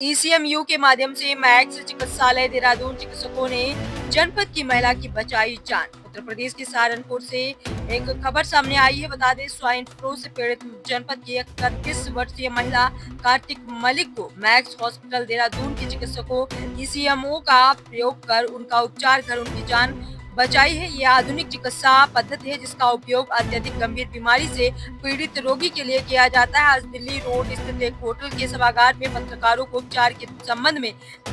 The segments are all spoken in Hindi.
ईसीएमयू के माध्यम से मैक्स चिकित्सालय देहरादून चिकित्सकों ने जनपद की महिला की बचाई जान। उत्तर प्रदेश के सहारनपुर से एक खबर सामने आई है। बता दें, स्वाइन फ्लू से पीड़ित जनपद की 31 वर्षीय महिला कार्तिक मलिक को मैक्स हॉस्पिटल देहरादून के चिकित्सकों ईसीएमओ का प्रयोग कर उनका उपचार कर उनकी जान बचाई है। यह आधुनिक चिकित्सा पद्धति है जिसका उपयोग अत्यधिक गंभीर बीमारी से पीड़ित रोगी के लिए किया जाता है। आज दिल्ली रोड स्थित एक होटल के सभागार में पत्रकारों को उपचार के संबंध में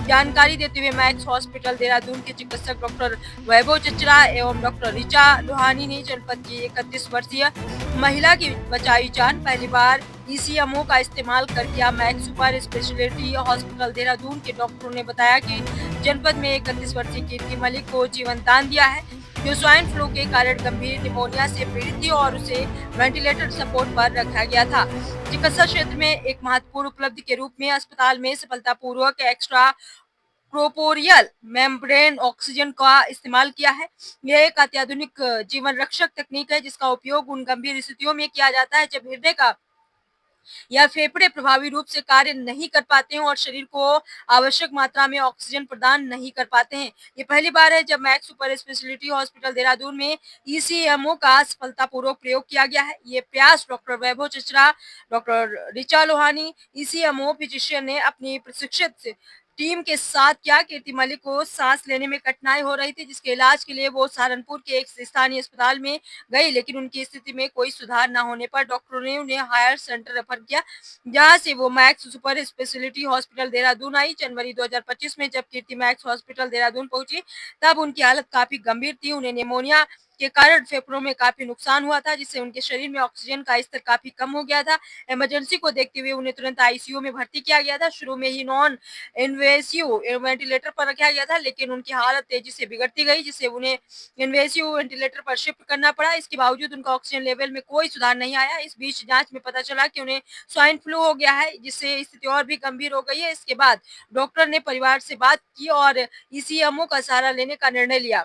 जानकारी देते हुए मैक्स हॉस्पिटल देहरादून के चिकित्सक डॉक्टर वैभव चचरा एवं डॉक्टर ऋचा लोहानी ने जनपद की 31 वर्षीय महिला की बचाई जान। पहली बार ईसीएमओ का इस्तेमाल कर किया max super speciality hospital Dehradun के डॉक्टरों ने बताया कि जनपद में 31 वर्षीय कीर्ति मलिक को जीवन दान दिया है, जो स्वाइन फ्लू के कारण गंभीर निमोनिया से पीड़ित थी और उसे वेंटिलेटर सपोर्ट पर रखा गया था। चिकित्सा क्षेत्र में एक महत्वपूर्ण उपलब्धि के रूप में अस्पताल में सफलतापूर्वक एक्स्ट्रा क्रोपोरियल मेम्ब्रेन ऑक्सीजन का इस्तेमाल किया है। यह एक अत्याधुनिक जीवन रक्षक तकनीक है जिसका उपयोग उन गंभीर स्थितियों में किया जाता है जब हृदय का या फेफड़े प्रभावी रूप से कार्य नहीं कर पाते हैं और शरीर को आवश्यक मात्रा में ऑक्सीजन प्रदान नहीं कर पाते हैं। ये पहली बार है जब max super speciality hospital Dehradun में ईसीएमओ का सफलतापूर्वक प्रयोग किया गया है। ये प्रयास doctor Vaibhav Chachra, doctor Richa Lohani, ECMO physician ने अपनी प्रशिक्षित टीम के साथ क्या। कीर्ति मलिक को सांस लेने में कठिनाई हो रही थी, जिसके इलाज के लिए वो सहारनपुर के एक स्थानीय अस्पताल में गई, लेकिन उनकी स्थिति में कोई सुधार न होने पर डॉक्टरों ने उन्हें हायर सेंटर रेफर किया, जहां से वो Max super speciality hospital Dehradun आई। जनवरी 2025 में जब कीर्ति मैक्स हॉस्पिटल देहरादून पहुंची तब उनकी हालत काफी गंभीर थी। उन्हें निमोनिया के कारण फेफड़ों में काफी नुकसान हुआ था, जिससे उनके शरीर में ऑक्सीजन का स्तर काफी कम हो गया था। इमरजेंसी को देखते हुए उन्हें तुरंत आईसीयू में भर्ती किया गया था। शुरू में ही नॉन इन्वेसिव वेंटिलेटर पर रखा गया था, लेकिन उनकी हालत तेजी से बिगड़ती गई, जिससे उन्हें इन्वेसिव वेंटिलेटर पर शिफ्ट करना पड़ा। इसके बावजूद उनका ऑक्सीजन लेवल में कोई सुधार नहीं आया। इस बीच जांच में पता चला कि उन्हें स्वाइन फ्लू हो गया है, जिससे स्थिति और भी गंभीर हो गई है। इसके बाद डॉक्टर ने परिवार से बात की और ईसीएमओ का सहारा लेने का निर्णय लिया।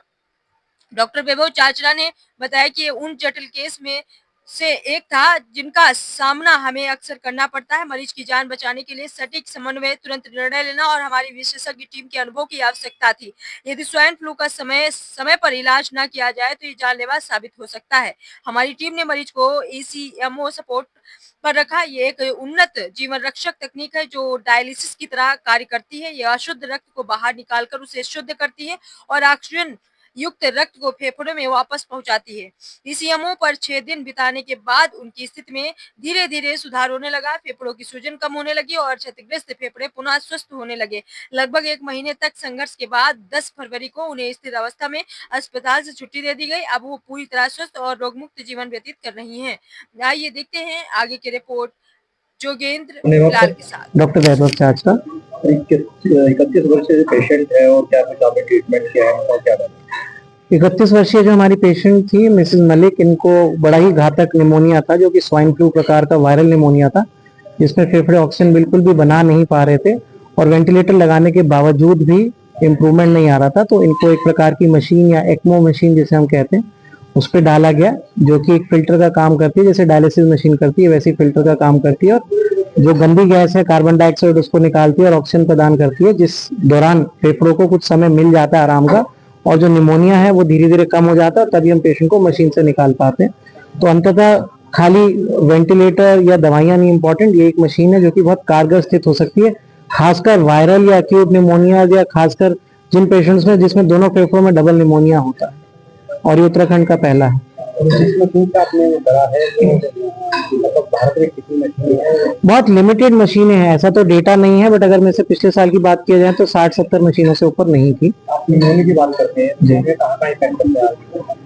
डॉक्टर वैभव चाचरा ने बताया कि उन जटिल केस में से एक था जिनका सामना हमें अक्सर करना पड़ता है। मरीज की जान बचाने के लिए सटीक समन्वय, तुरंत निर्णय लेना और हमारी विशेषज्ञ टीम के अनुभव की आवश्यकता थी। यदि स्वाइन फ्लू का समय पर इलाज न किया जाए तो ये जानलेवा साबित हो सकता है। हमारी टीम ने मरीज को ईसीएमओ सपोर्ट पर रखा। ये एक उन्नत जीवन रक्षक तकनीक है जो डायलिसिस की तरह कार्य करती है। यह अशुद्ध रक्त को बाहर निकालकर उसे शुद्ध करती है और ऑक्सीजन युक्त रक्त को फेफड़ों में वापस पहुंचाती है। ईसीएमओ पर 6 दिन बिताने के बाद उनकी स्थिति में धीरे धीरे सुधार होने लगा। फेफड़ों की सूजन कम होने लगी और क्षतिग्रस्त फेफड़े पुनः स्वस्थ होने लगे। लगभग 1 महीने तक संघर्ष के बाद 10 फरवरी को उन्हें स्थिर अवस्था में अस्पताल से छुट्टी दे दी गई। अब वो पूरी तरह स्वस्थ और रोगमुक्त जीवन व्यतीत कर रही हैं। आइए देखते हैं आगे की रिपोर्ट जोगेंद्र लाल के साथ। डॉक्टर वैभव चाचरा 31 वर्षीय पेशेंट है और क्या कुछ आपने ट्रीटमेंट किया है और क्या 31 वर्षीय जो हमारी पेशेंट थी मिसेस मलिक, इनको बड़ा ही घातक निमोनिया था जो कि स्वाइन फ्लू प्रकार का वायरल निमोनिया था, जिसमें फेफड़े ऑक्सीजन बिल्कुल भी बना नहीं पा रहे थे और वेंटिलेटर लगाने के बावजूद भी इम्प्रूवमेंट नहीं आ रहा था। तो इनको एक प्रकार की मशीन या एक्मो मशीन जिसे हम कहते हैं उस पर डाला गया, जो कि एक फिल्टर का काम करती है, जैसे डायलिसिस मशीन करती है वैसी फिल्टर का काम करती है और जो गंदी गैस है कार्बन डाइऑक्साइड उसको निकालती है और ऑक्सीजन प्रदान करती है, जिस दौरान फेफड़ों को कुछ समय मिल जाता है आराम का और जो निमोनिया है वो धीरे धीरे कम हो जाता है, तभी हम पेशेंट को मशीन से निकाल पाते हैं। तो अंततः खाली वेंटिलेटर या दवाइयां नहीं इंपॉर्टेंट, ये एक मशीन है जो कि बहुत कारगर स्थित हो सकती है, खासकर वायरल या एक्यूट निमोनिया या खासकर जिन पेशेंट्स में जिसमें दोनों फेफड़ों में डबल निमोनिया होता है, और ये उत्तराखंड का पहला है। बहुत लिमिटेड मशीनें हैं, ऐसा तो डेटा नहीं है, बट अगर मैं से पिछले साल की बात किया जाए तो 60-70 मशीनों से ऊपर नहीं थी। निमोनिया की बात करते हैं,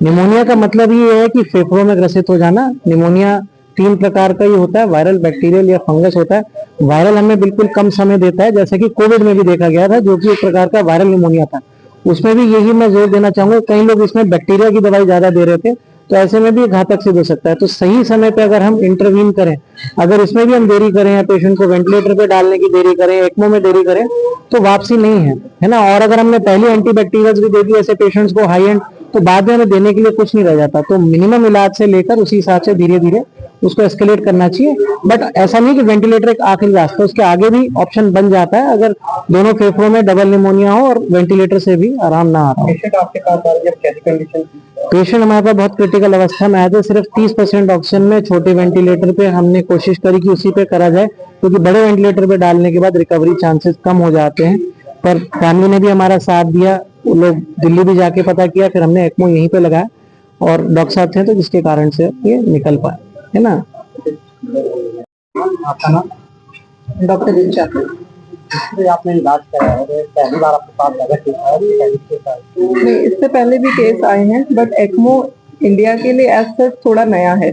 निमोनिया का मतलब ये है कि फेफड़ों में ग्रसित हो जाना। निमोनिया 3 प्रकार का ही होता है, वायरल, बैक्टीरियल या फंगस होता है। वायरल हमें बिल्कुल कम समय देता है, जैसे कि कोविड में भी देखा गया था जो कि एक प्रकार का वायरल निमोनिया था। उसमें भी यही मैं जोर देना चाहूंगा, कई लोग इसमें बैक्टीरिया की दवाई ज्यादा दे रहे थे, तो ऐसे में भी घातक सिद्ध हो सकता है। तो सही समय पे अगर हम इंटरवीन करें, अगर इसमें भी हम देरी करें या पेशेंट को वेंटिलेटर पे डालने की देरी करें, एक्मो में देरी करें, तो वापसी नहीं है ना। और अगर हमने पहले एंटीबैक्टीरियल्स भी दे दी ऐसे पेशेंट्स को हाई एंड, तो बाद में हमें देने के लिए कुछ नहीं रह जाता। तो मिनिमम इलाज से लेकर उसी हिसाब से धीरे धीरे उसको एस्केलेट करना चाहिए। बट ऐसा नहीं कि वेंटिलेटर एक आखिरी रास्ता, उसके आगे भी ऑप्शन बन जाता है अगर दोनों फेफड़ों में डबल निमोनिया हो और वेंटिलेटर से भी आराम ना आ रहा हो। पेशेंट आपके पास आ रहे जब कैसी कंडीशन थी? पेशेंट हमारे पास बहुत क्रिटिकल अवस्था में आए थे, सिर्फ 30% ऑक्सीजन में छोटे वेंटिलेटर पे हमने कोशिश करी कि उसी पे करा जाए, क्योंकि बड़े वेंटिलेटर पे डालने के बाद रिकवरी चांसेस कम हो जाते हैं। पर फैमिली ने भी हमारा साथ दिया, वो लोग दिल्ली भी जाके पता किया, फिर हमने एक्मो यहीं पे लगाया और डॉक्टर साहब थे तो जिसके कारण से ये निकल पाए, है ना। आपका नाम? डॉक्टर रिचा। आपने इलाज कराया है, पहली बार आपके पास लगा केस आया, पहली केस आया? नहीं, इससे पहले भी केस आए हैं, बट एक्मो इंडिया के लिए एज सच थोड़ा नया है।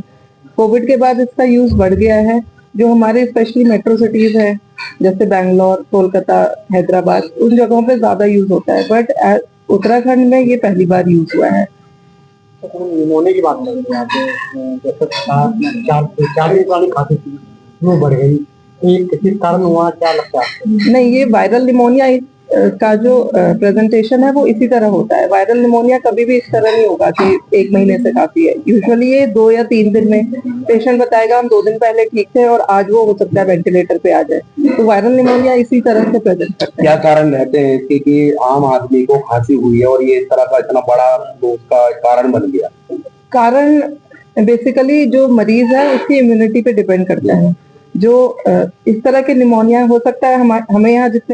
कोविड के बाद इसका यूज बढ़ गया है। जो हमारे स्पेशली मेट्रो सिटीज है जैसे बैंगलोर, कोलकाता, हैदराबाद, उन जगहों पे ज्यादा यूज होता है, बट उत्तराखंड में ये पहली बार यूज हुआ है। निमोनिया की बात कर रहे हैं आप, जैसे 4 दिन पुरानी खांसी थी वो बढ़ गई, ये किस कारण हुआ, क्या लगता है आपको? नहीं, ये वायरल निमोनिया का जो प्रेजेंटेशन है वो इसी तरह होता है। वायरल निमोनिया कभी भी इस तरह नहीं होगा कि 1 महीने से काफी है। यूजुअली ये 2 या 3 दिन में पेशेंट बताएगा हम 2 दिन पहले ठीक थे और आज वो हो सकता है वेंटिलेटर पे आ जाए। तो वायरल निमोनिया इसी तरह से प्रेजेंट करता है। क्या कारण रहते हैं इसके कि आम आदमी को खांसी हुई है और ये इस तरह का इतना बड़ा उसका कारण बन गया? कारण बेसिकली जो मरीज है उसकी इम्यूनिटी पे डिपेंड करता है। जो इस तरह के निमोनिया हो सकता है, हमें यहाँ जितने